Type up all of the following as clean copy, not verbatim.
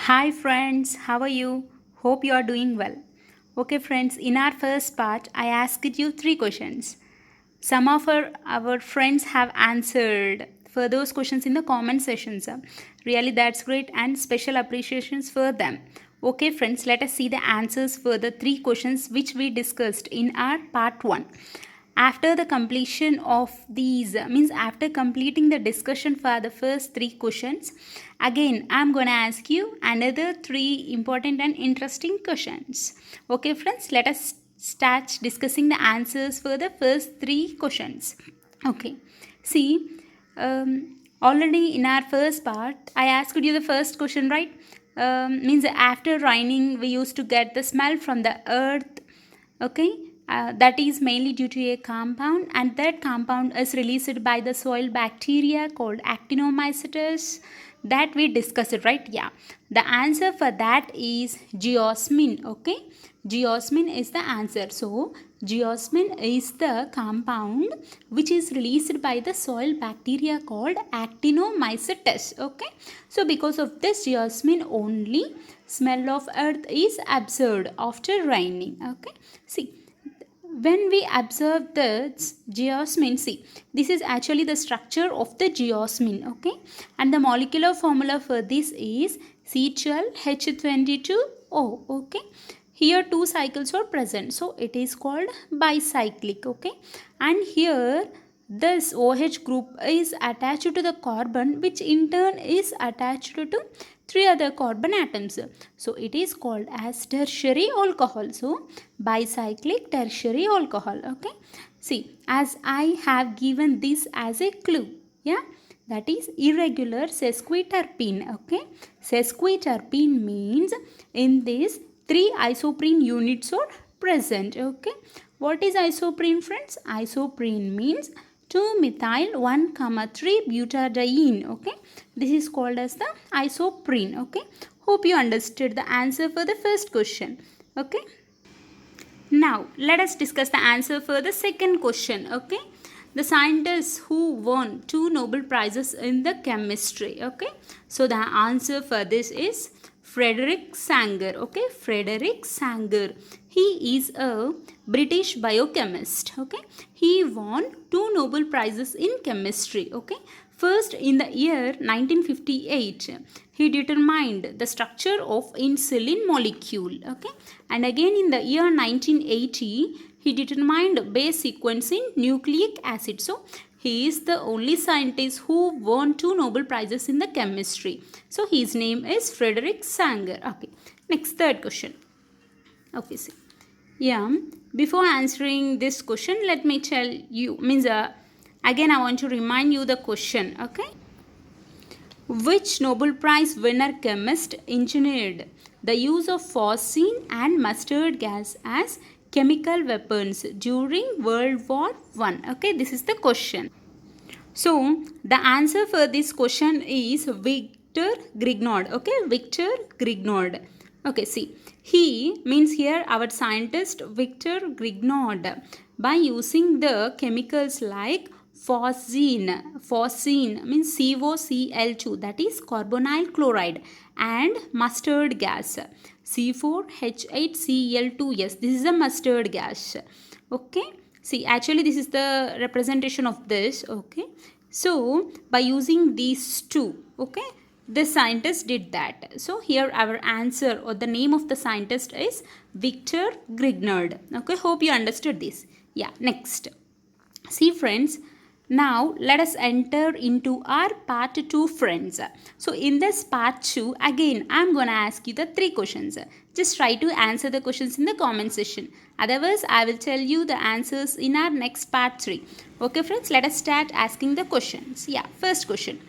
Hi friends, how are you? Hope you are doing well. Okay friends, in our first part, I asked you three questions. Some of our friends have answered for those questions in the comment sessions. Really, that's great and special appreciations for them. Okay friends, let us see the answers for the three questions which we discussed in our part 1. After the completion of these, means after completing the discussion for the first three questions, again I'm going to ask you another three important and interesting questions. Okay friends, let us start discussing the answers for the first three questions. Okay, see, already in our first part I asked you the first question, right? Means after raining we used to get the smell from the earth. Okay, that is mainly due to a compound, and that compound is released by the soil bacteria called actinomycetes that we discussed, right? Yeah, the answer for that is geosmin. Okay, geosmin is the answer. So geosmin is the compound which is released by the soil bacteria called actinomycetes. Okay, so because of this geosmin only smell of earth is absorbed after raining. Okay, see, when we observe the geosmin, see, this is actually the structure of the geosmin. Okay, and the molecular formula for this is C12H22O. Okay, here two cycles are present, so it is called bicyclic. Okay, and here this OH group is attached to the carbon, which in turn is attached to three other carbon atoms. So it is called as tertiary alcohol. So bicyclic tertiary alcohol. Okay, see, as I have given this as a clue, yeah, that is irregular sesquiterpene. Okay, sesquiterpene means in this three isoprene units are present. Okay, what is isoprene, friends? Isoprene means 2-methyl 1,3 butadiene. Okay, this is called as the isoprene. Okay, hope you understood the answer for the first question. Okay, now let us discuss the answer for the second question. Okay, the scientists who won two Nobel Prizes in the chemistry. Okay, so the answer for this is Frederick Sanger. Okay, Frederick Sanger, he is a British biochemist. Okay, he won two Nobel Prizes in chemistry. Okay, first in the year 1958 he determined the structure of insulin molecule. Okay, and again in the year 1980 he determined base sequence in nucleic acid. So he is the only scientist who won two Nobel Prizes in the chemistry. So his name is Frederick Sanger. Okay, next, third question. Okay, see, yeah, before answering this question, let me tell you, means again I want to remind you the question. Okay, which Nobel Prize winner chemist engineered the use of phosgene and mustard gas as chemical weapons during World War I? Okay, this is the question. So the answer for this question is Victor Grignard. Okay, Victor Grignard. Okay, see, he means here our scientist Victor Grignard, by using the chemicals like phosgene means COCl2, that is carbonyl chloride, and mustard gas C4H8Cl2. This is a mustard gas. Okay, see, actually this is the representation of this. Okay, so by using these two, okay, the scientist did that. So here our answer or the name of the scientist is Victor Grignard. Okay, hope you understood this. Yeah, next, see friends, now let us enter into our part 2, friends. So in this part 2, again I'm going to ask you the three questions. Just try to answer the questions in the comment section. Otherwise I will tell you the answers in our next part 3. Okay friends, let us start asking the questions. Yeah, first question.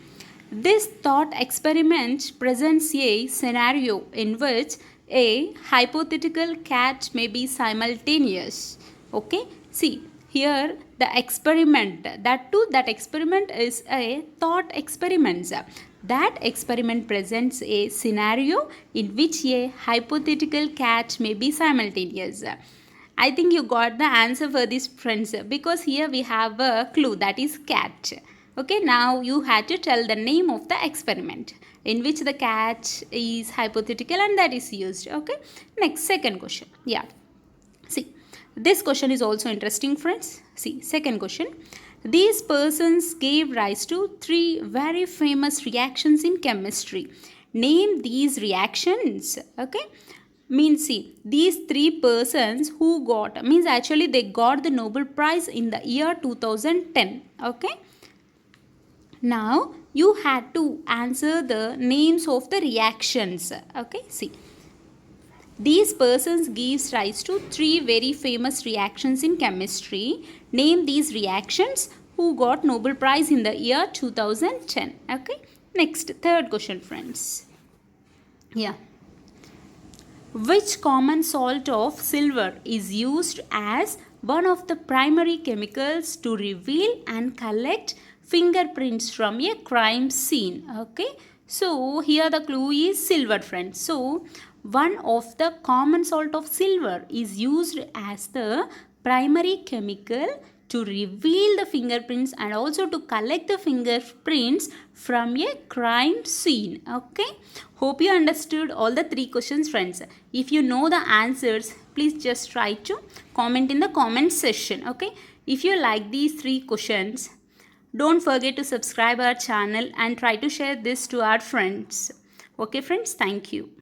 This thought experiment presents a scenario in which a hypothetical cat may be simultaneous. Okay, see, here the experiment, that experiment is a thought experiment. That experiment presents a scenario in which a hypothetical cat may be simultaneous. I think you got the answer for this, friends, because here we have a clue, that is cat. Okay, now you had to tell the name of the experiment in which the catch is hypothetical and that is used. Okay, next, second question. Yeah, see, this question is also interesting, friends. See, second question. These persons gave rise to three very famous reactions in chemistry. Name these reactions. Okay, means see, these three persons who got, means actually they got the Nobel Prize in the year 2010. Okay, now you had to answer the names of the reactions. Okay, see, these persons gives rise to three very famous reactions in chemistry. Name these reactions who got Nobel Prize in the year 2010. Okay, next, third question, friends. Yeah, which common salt of silver is used as one of the primary chemicals to reveal and collect fingerprints from a crime scene? Okay, so here the clue is silver, friends. So one of the common salt of silver is used as the primary chemical to reveal the fingerprints and also to collect the fingerprints from a crime scene. Okay, hope you understood all the three questions, friends. If you know the answers, please just try to comment in the comment section. Okay, if you like these three questions, don't forget to subscribe our channel and try to share this to our friends. Okay, friends, thank you.